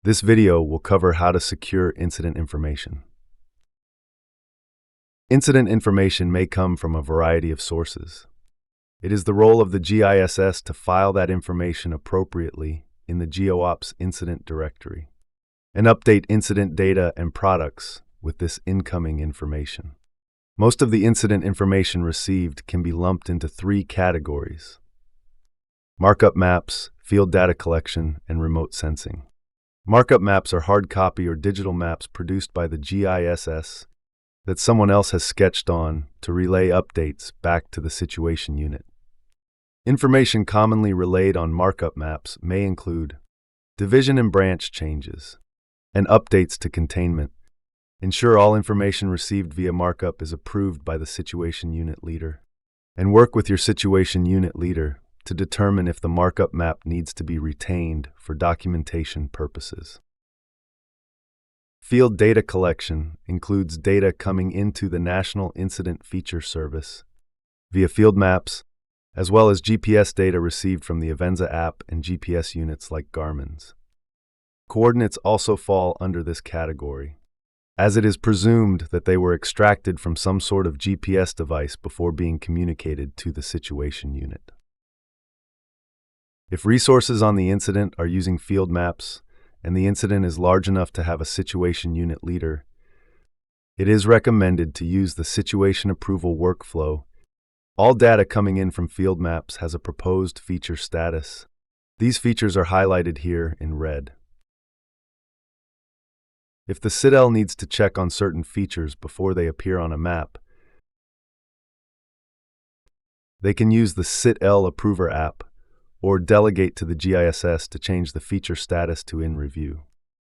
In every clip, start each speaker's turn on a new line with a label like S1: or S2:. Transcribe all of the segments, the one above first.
S1: This video will cover how to secure incident information. Incident information may come from a variety of sources. It is the role of the GISS to file that information appropriately in the GeoOps incident directory and update incident data and products with this incoming information. Most of the incident information received can be lumped into three categories: markup maps, field data collection, and remote sensing. Markup maps are hard copy or digital maps produced by the GISS that someone else has sketched on to relay updates back to the situation unit. Information commonly relayed on markup maps may include division and branch changes and updates to containment. Ensure all information received via markup is approved by the situation unit leader, and work with your situation unit leader to determine if the markup map needs to be retained for documentation purposes. Field data collection includes data coming into the National Incident Feature Service via field maps, as well as GPS data received from the Avenza app and GPS units like Garmin's. Coordinates also fall under this category, as it is presumed that they were extracted from some sort of GPS device before being communicated to the situation unit. If resources on the incident are using field maps and the incident is large enough to have a situation unit leader, it is recommended to use the situation approval workflow. All data coming in from field maps has a proposed feature status. These features are highlighted here in red. If the CITL needs to check on certain features before they appear on a map, they can use the CITL Approver app or delegate to the GISS to change the feature status to in review.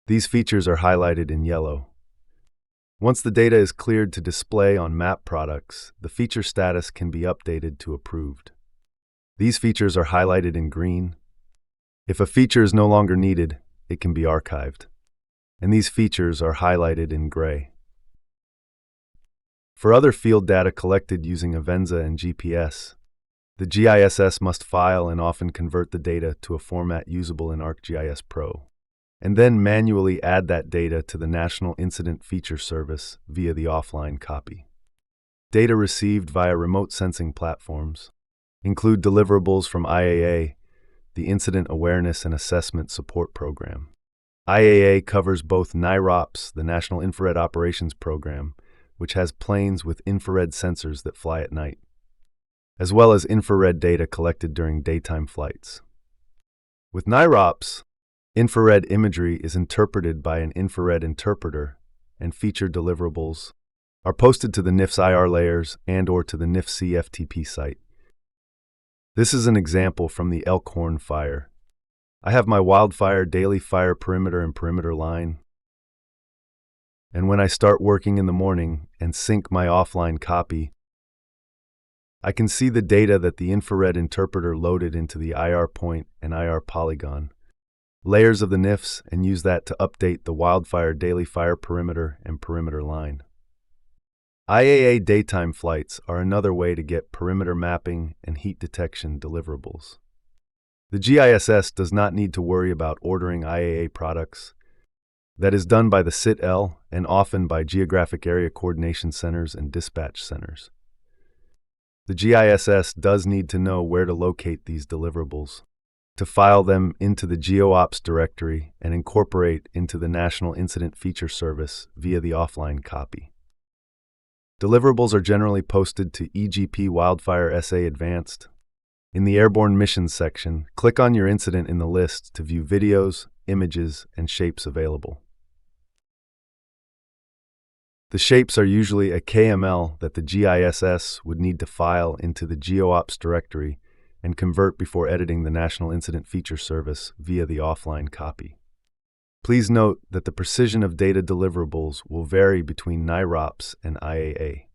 S1: These features are highlighted in yellow. Once the data is cleared to display on map products, the feature status can be updated to approved. These features are highlighted in green. If a feature is no longer needed, it can be archived. And these features are highlighted in gray. For other field data collected using Avenza and GPS, the GISS must file and often convert the data to a format usable in ArcGIS Pro, and then manually add that data to the National Incident Feature Service via the offline copy. Data received via remote sensing platforms include deliverables from IAA, the Incident Awareness and Assessment Support Program. IAA covers both NIROPS, the National Infrared Operations Program, which has planes with infrared sensors that fly at night, as well as infrared data collected during daytime flights. With NIROPS, infrared imagery is interpreted by an infrared interpreter, and feature deliverables are posted to the NIFS IR layers and/or to the NIFS CFTP site. This is an example from the Elkhorn fire. I have my wildfire daily fire perimeter and perimeter line, and when I start working in the morning and sync my offline copy, I can see the data that the infrared interpreter loaded into the IR point and IR polygon layers of the NIFS and use that to update the wildfire daily fire perimeter and perimeter line. IAA daytime flights are another way to get perimeter mapping and heat detection deliverables. The GISS does not need to worry about ordering IAA products. That is done by the CITL and often by geographic area coordination centers and dispatch centers. The GISS does need to know where to locate these deliverables, to file them into the GeoOps directory and incorporate into the National Incident Feature Service via the offline copy. Deliverables are generally posted to EGP Wildfire SA Advanced. In the Airborne Missions section, click on your incident in the list to view videos, images, and shapes available. The shapes are usually a KML that the GISS would need to file into the GeoOps directory and convert before editing the National Incident Feature Service via the offline copy. Please note that the precision of data deliverables will vary between NIROPS and IAA.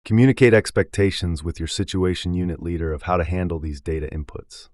S1: Communicate expectations with your situation unit leader of how to handle these data inputs.